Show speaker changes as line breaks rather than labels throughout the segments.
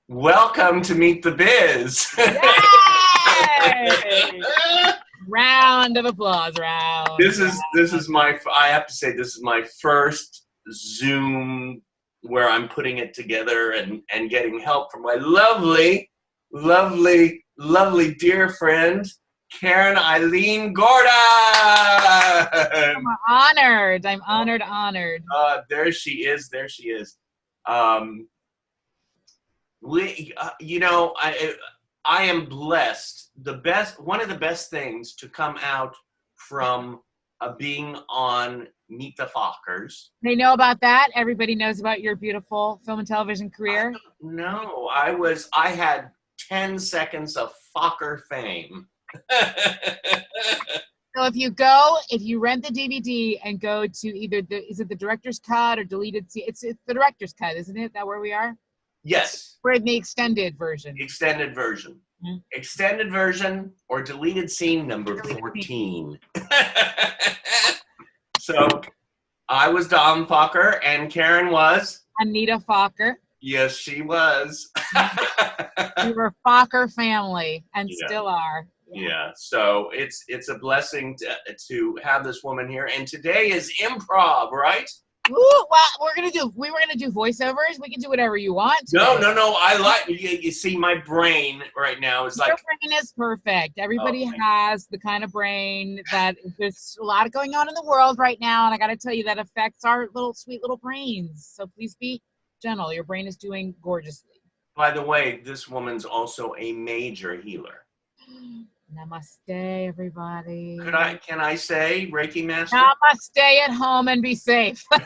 Welcome to Meet the Biz.
Yay! Round of applause,
This is my, I have to say, this is my first Zoom where I'm putting it together and getting help from my lovely dear friend, Karen-Eileen Gordon.
I'm honored. I'm honored.
There she is. I am blessed. One of the best things to come out from being on Meet the Fockers.
They know about that. Everybody knows about your beautiful film and television career.
No, I had 10 seconds of Focker fame.
So if you rent the DVD and go to either is it the director's cut or deleted? It's the director's cut, isn't it? That where we are?
Yes.
We're in the extended version.
Extended version.
Mm-hmm.
Extended version or deleted scene number 14. So I was Dom Focker and Karen was?
Anita Focker.
Yes, she was.
We were Focker family and still are.
Yeah, so it's a blessing to have this woman here. And today is improv, right?
Ooh, well, we were gonna do voiceovers. We can do whatever you want today.
No. I like you see my brain right now is like
your brain is perfect. Everybody has the kind of brain that there's a lot going on in the world right now, and I got to tell you that affects our sweet little brains. So please be gentle. Your brain is doing gorgeously.
By the way, this woman's also a major healer.
Namaste, everybody.
Can I say Reiki Master?
Namaste at home and be safe.
All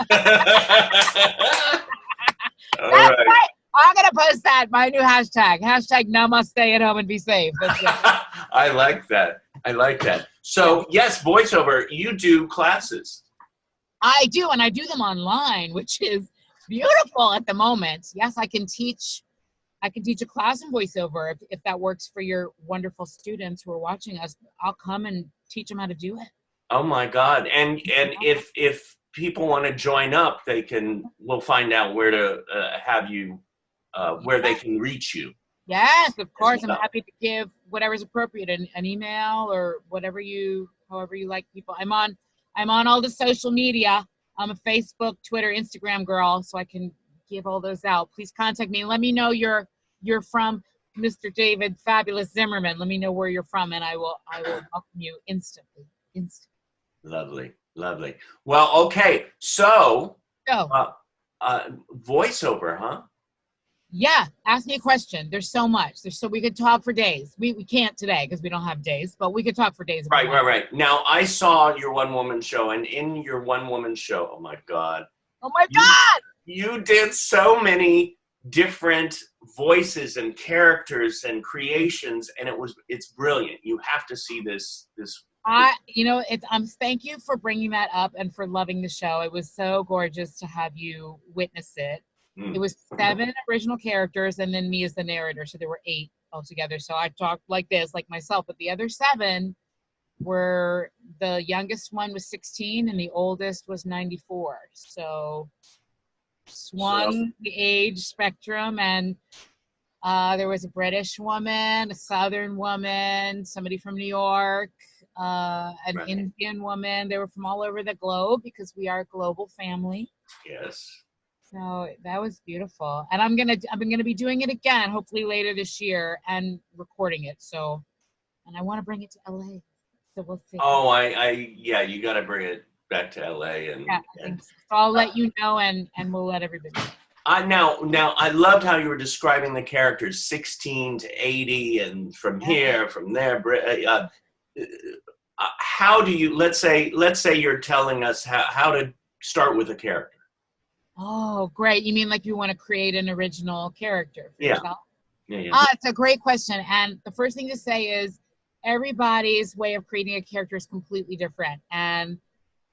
right. I'm going to post that, my new hashtag. Hashtag Namaste at home and be safe.
I like that. So, yes, voiceover, you do classes.
I do, and I do them online, which is beautiful at the moment. Yes, I can teach a class in voiceover if that works for your wonderful students who are watching us. I'll come and teach them how to do it.
Oh my God! And if people want to join up, we'll find out where to have you, where they can reach you.
Yes, of course. I'm happy to give whatever's appropriate, an email or however you like people. I'm on all the social media. I'm a Facebook, Twitter, Instagram girl, so I can give all those out. Please contact me. Let me know you're from Mr. David Fabulous Zimmerman. Let me know where you're from, and I will welcome you instantly.
Lovely. Well, okay. So, voiceover, huh?
Yeah. Ask me a question. There's so much. We could talk for days. We can't today because we don't have days, but we could talk for days.
Right. Now, I saw your one-woman show, and in your one-woman show, oh my God. You did so many different voices and characters and creations, and it's brilliant. You have to see this.
Thank you for bringing that up and for loving the show. It was so gorgeous to have you witness it. It was 7 original characters and then me as the narrator, so there were 8 altogether. So I talked like this, like myself, but the other 7 were, the youngest one was 16 and the oldest was 94. So swung the age spectrum, and there was a British woman, a Southern woman, somebody from New York, an Indian woman. They were from all over the globe because we are a global family.
Yes.
So that was beautiful, and I'm gonna be doing it again, hopefully later this year, and recording it. So, and I want to bring it to LA. So we'll see.
Oh, you got to bring it back to LA, and
so I'll let you know, and we'll let everybody know.
Now, I loved how you were describing the characters, 16 to 80, and from here, from there. How do you? Let's say you're telling us how to start with a character.
Oh, great! You mean like you want to create an original character for yourself?
Yeah.
It's a great question, and the first thing to say is everybody's way of creating a character is completely different, and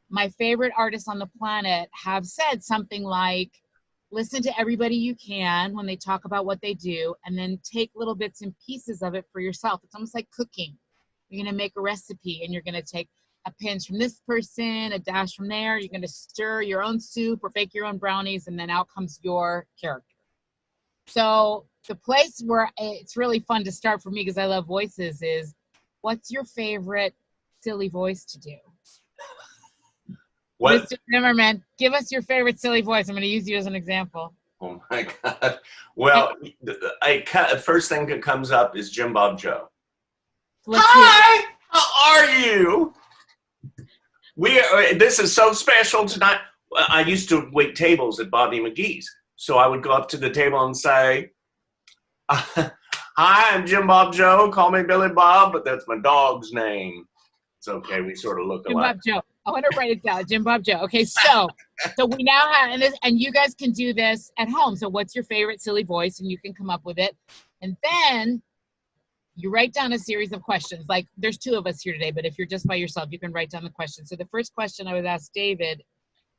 my favorite artists on the planet have said something like, listen to everybody you can when they talk about what they do, and then take little bits and pieces of it for yourself. It's almost like cooking. You're going to make a recipe, and you're going to take a pinch from this person, a dash from there. You're going to stir your own soup or bake your own brownies, and then out comes your character. So the place where it's really fun to start for me, because I love voices, is what's your favorite silly voice to do?
What?
Mr. Zimmerman, give us your favorite silly voice. I'm going to use you as an example.
Oh my God. Well, first thing that comes up is Jim Bob Joe. Hi, how are you? This is so special tonight. I used to wait tables at Bobby McGee's. So I would go up to the table and say, hi, I'm Jim Bob Joe. Call me Billy Bob, but that's my dog's name. It's okay. We sort of look alike.
Jim Bob Joe. I want to write it down. Jim Bob Joe. Okay, so we now have, and you guys can do this at home. So what's your favorite silly voice? And you can come up with it. And then you write down a series of questions. Like, there's 2 of us here today, but if you're just by yourself, you can write down the questions. So the first question I would ask David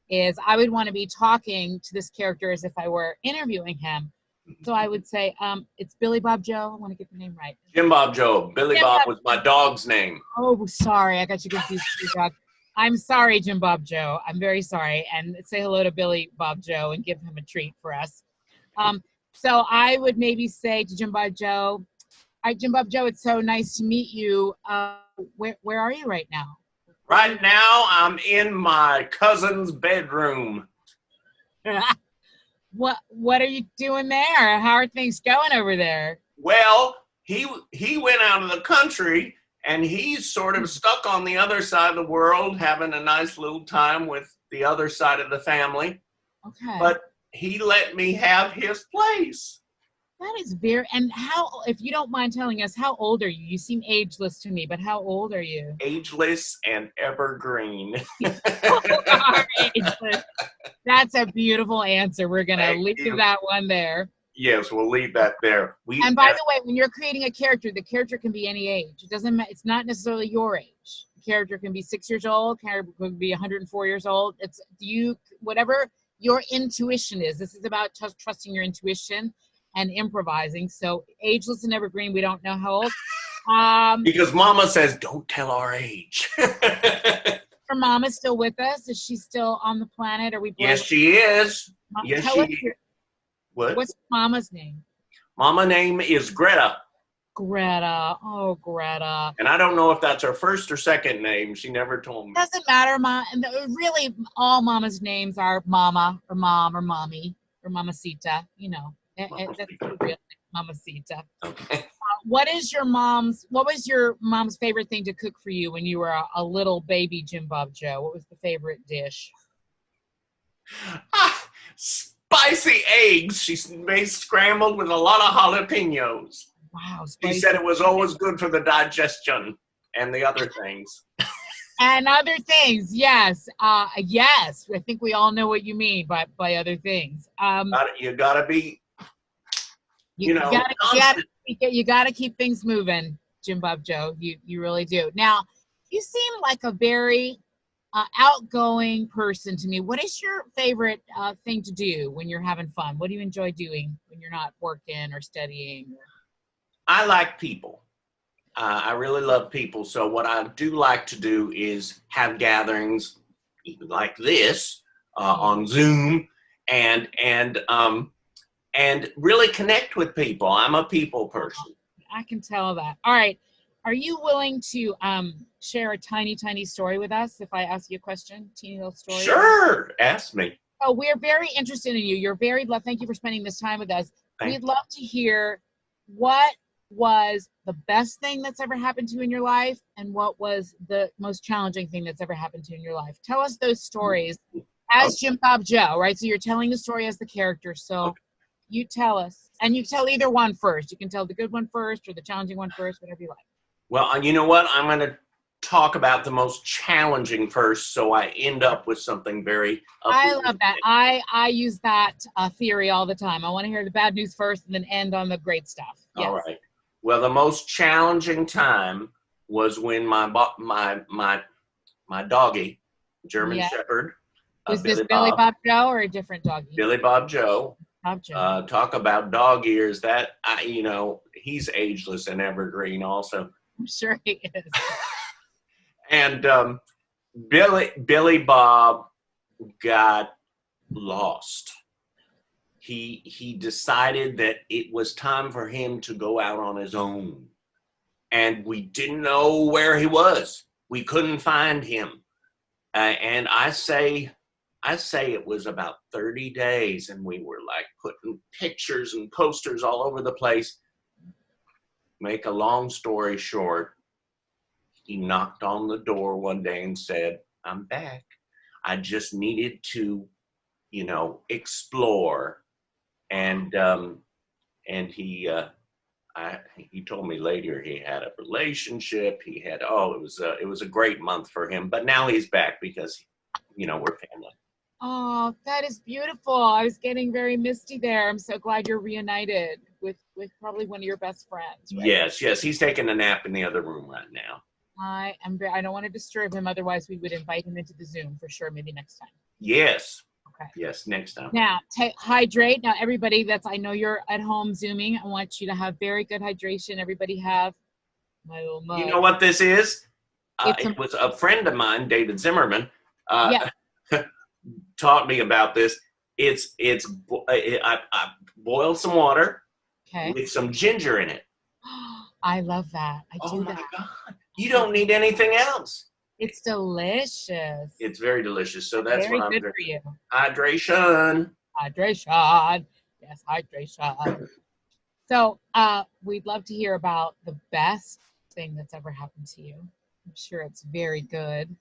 is, I would want to be talking to this character as if I were interviewing him. So I would say, it's Billy Bob Joe. I want to get the name right.
Jim Bob Joe. Billy Bob was my dog's name.
Oh, sorry. I got you confused with your dog. I'm sorry, Jim Bob Joe. I'm very sorry. And say hello to Billy Bob Joe and give him a treat for us. So I would maybe say to Jim Bob Joe, hi, Jim Bob Joe, it's so nice to meet you. Where are you right now?
Right now, I'm in my cousin's bedroom.
What are you doing there? How are things going over there?
Well, he went out of the country, and he's sort of stuck on the other side of the world, having a nice little time with the other side of the family.
Okay.
But he let me have his place.
That is very, and if you don't mind telling us, how old are you? You seem ageless to me, but how old are you?
Ageless and evergreen.
Ageless. That's a beautiful answer. We're going to leave that one there.
Yes, we'll leave that there.
And by the way, when you're creating a character, the character can be any age. It doesn't matter. It's not necessarily your age. The character can be 6 years old. Character can be 104 years old. It's whatever your intuition is. This is about trusting your intuition and improvising. So ageless and evergreen, we don't know how old.
Because Mama says, don't tell our age.
Her mom is still with us. Is she still on the planet? Are we?
Yes, she is. Yes, she is. What?
What's Mama's name?
Mama's name is Greta.
Greta. Oh, Greta.
And I don't know if that's her first or second name. She never told me.
Doesn't matter, Mom. And really, all Mama's names are Mama or Mom or Mommy or Mamacita. You know, that's the real name, Mamacita.
Okay.
What was your mom's favorite thing to cook for you when you were a little baby Jim Bob Joe? What was the favorite dish?
Spicy eggs. She made scrambled with a lot of jalapenos.
Wow.
She said it was always good for the digestion and the other things.
And other things, yes. Yes. I think we all know what you mean by other things.
You gotta be,
you gotta keep things moving, Jim Bob Joe. You really do. Now, you seem like a very outgoing person to me. What is your favorite thing to do when you're having fun? What do you enjoy doing when you're not working or studying?
I like people. I really love people. So what I do like to do is have gatherings like this on Zoom and really connect with people. I'm a people person.
I can tell that. All right. Are you willing to share a tiny, tiny story with us if I ask you a question? Teeny little story?
Sure. Ask me.
Oh, we're very interested in you. You're very loved. Thank you for spending this time with us. We'd love to hear what was the best thing that's ever happened to you in your life and what was the most challenging thing that's ever happened to you in your life. Tell us those stories as Jim Bob Joe, right? So you're telling the story as the character. So you tell us, and you tell either one first. You can tell the good one first or the challenging one first, whatever you like.
Well, you know what? I'm going to talk about the most challenging first, so I end up with something very
I love that. I use that theory all the time. I want to hear the bad news first and then end on the great stuff. Yes.
All right. Well, the most challenging time was when my doggy, German Shepherd.
Was this Billy Bob Joe or a different doggy?
Billy Bob Joe.
Bob Joe.
Talk about dog ears. He's ageless and evergreen also.
I'm sure he is.
And Billy Bob got lost. he decided that it was time for him to go out on his own. And we didn't know where he was. We couldn't find him. And I say it was about 30 days, and we were like putting pictures and posters all over the place. Make a long story short, he knocked on the door one day and said, "I'm back. I just needed to, explore." And he told me later he had a relationship. He had, it was a great month for him. But now he's back because, we're family.
Oh, that is beautiful. I was getting very misty there. I'm so glad you're reunited with probably one of your best friends. Right?
Yes. He's taking a nap in the other room right now.
I don't want to disturb him. Otherwise, we would invite him into the Zoom for sure. Maybe next time.
Yes.
Okay.
Yes, next time.
Now, hydrate. Now, everybody I know you're at home Zooming. I want you to have very good hydration. Everybody have my little mug.
You know what this is? It was a friend of mine, David Zimmerman, taught me about this. I boiled some water with some ginger in it.
I love that. I do that.
Oh my God. You don't need anything else.
It's delicious.
It's very delicious. So that's
very
what I'm
good
doing.
For you.
Hydration.
Hydration. Yes, hydration. So we'd love to hear about the best thing that's ever happened to you. I'm sure it's very good.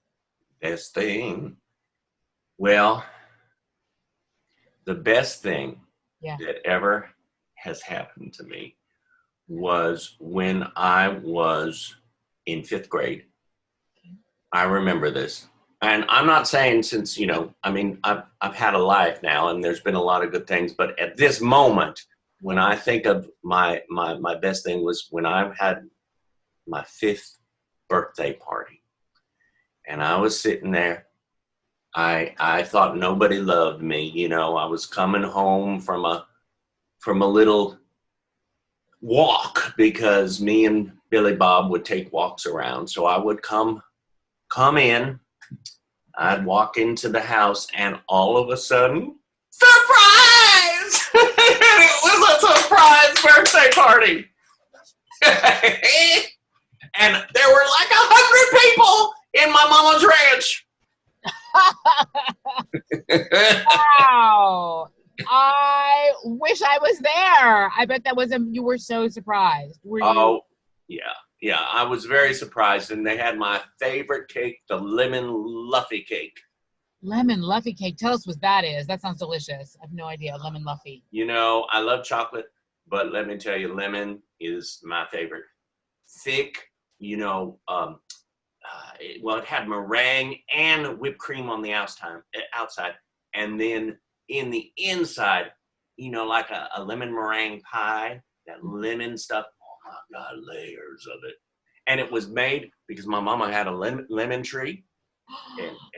Best thing. Well, the best thing that ever has happened to me was when I was in 5th grade. I remember this. And I'm not saying since, I've had a life now and there's been a lot of good things, but at this moment, when I think of my best thing was when I had my 5th birthday party. And I was sitting there. I thought nobody loved me. I was coming home from a little walk because me and Billy Bob would take walks around. So I would come in, I'd walk into the house, and all of a sudden, surprise! It was a surprise birthday party. And there were like 100 people in my mama's ranch.
Wow. I wish I was there. I bet you were so surprised. Were you?
Oh, yeah. I was very surprised, and they had my favorite cake, the lemon luffy cake.
Lemon luffy cake. Tell us what that is. That sounds delicious. I have no idea. Lemon luffy.
I love chocolate, but let me tell you, lemon is my favorite. Thick, it had meringue and whipped cream on the outside, and then in the inside, like a lemon meringue pie, that lemon stuff. Oh my God, layers of it. And it was made because my mama had a lemon tree,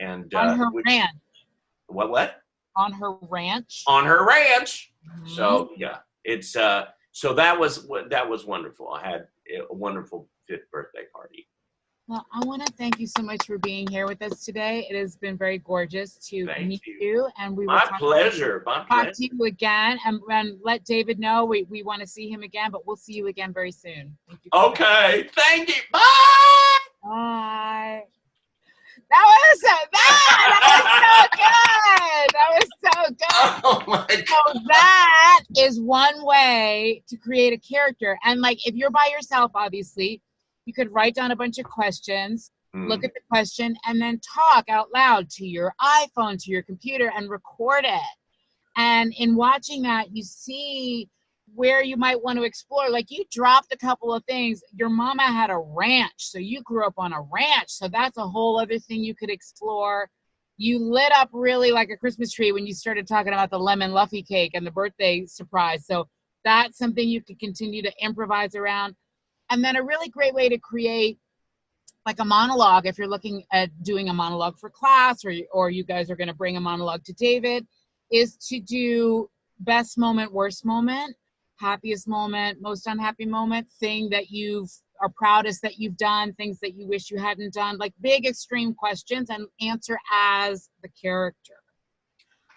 and
on her ranch.
What?
On her ranch.
On her ranch.
Mm-hmm.
So yeah, it's so that was wonderful. I had a wonderful 5th birthday party.
Well, I want to thank you so much for being here with us today. It has been very gorgeous to meet you, and we will
talk to
you again, and let David know we want to see him again, but we'll see you again very soon. Thank you.
Okay, thank you. Bye.
Bye. That was so good.
Oh my God.
So that is one way to create a character, and if you're by yourself, obviously. You could write down a bunch of questions, look at the question, and then talk out loud to your iPhone, to your computer, and record it. And in watching that, you see where you might want to explore. You dropped a couple of things. Your mama had a ranch, so you grew up on a ranch. So that's a whole other thing you could explore. You lit up really like a Christmas tree when you started talking about the lemon luffy cake and the birthday surprise. So that's something you could continue to improvise around. And then a really great way to create a monologue, if you're looking at doing a monologue for class, or you guys are going to bring a monologue to David, is to do best moment, worst moment, happiest moment, most unhappy moment, thing that you are proudest that you've done, things that you wish you hadn't done, big extreme questions, and answer as the character.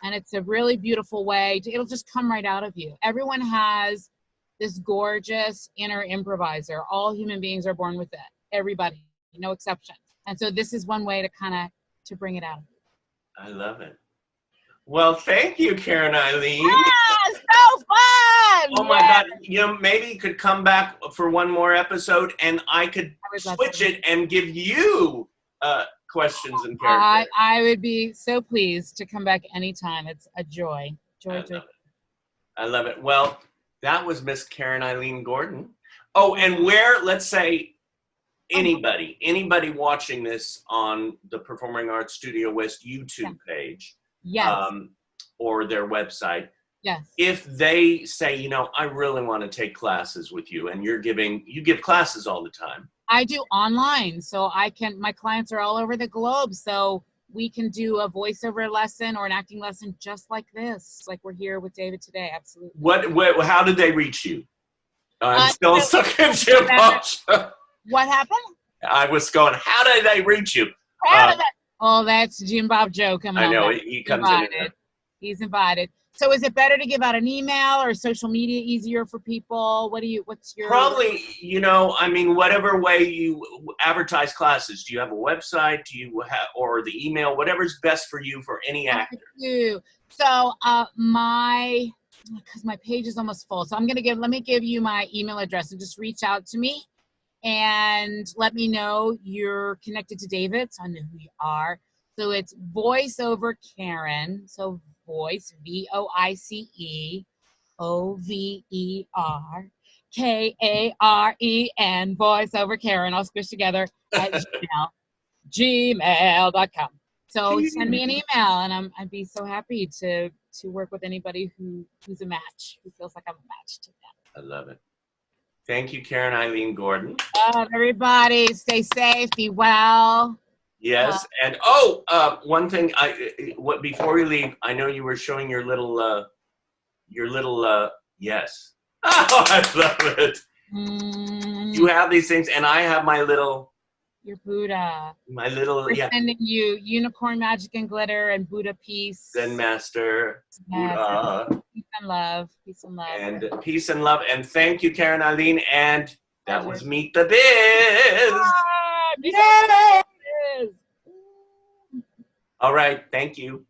And it's a really beautiful way it'll just come right out of you. Everyone has this gorgeous inner improviser. All human beings are born with it. Everybody, no exception. And so this is one way to bring it out.
I love it. Well, thank you, Karen-Eileen.
Ah, so fun!
Oh my God! You know, maybe you could come back for one more episode, and I could switch it and give you questions and characters.
I would be so pleased to come back anytime. It's a joy. Joy.
I love it. Well, that was Miss Karen-Eileen Gordon. Oh, and where? Let's say anybody watching this on the Performing Arts Studio West YouTube page, or their website.
Yes.
If they say, you know, I really want to take classes with you, and you give classes all the time.
I do online, so my clients are all over the globe, so we can do a voiceover lesson or an acting lesson just like this, like we're here with David today. Absolutely.
How did they reach you? I'm still stuck in Jim Bosch.
What happened?
I was going, how did they reach you?
Oh, that's Jim Bob Joe coming on.
I know, he comes in.
He's invited. So is it better to give out an email or social media easier for people? What's your...
Probably, you know, I mean, whatever way you advertise classes. Do you have a website? Do you have, or the email, whatever's best for you for any actor?
I do. So because my page is almost full. So let me give you my email address and just reach out to me and let me know you're connected to David, so I know who you are. So it's voiceover Karen. So voice, VoiceOverKaren, KAREN, voiceover Karen, all squished together at gmail.com. So send me an email, and I'd be so happy to work with anybody who's a match, who feels like I'm a match to them.
I love it. Thank you, Karen-Eileen Gordon.
Everybody, stay safe, be well.
Yes, and one thing before we leave, I know you were showing your little yes. Oh, I love it. You have these things, and I have my little.
Your Buddha.
My little
We're sending you unicorn magic and glitter and Buddha peace.
Zen master. Buddha.
Peace and love. Peace and love.
And peace and love, and thank you, Karen-Eileen, and that was Meet the Biz. Yay! All right, thank you.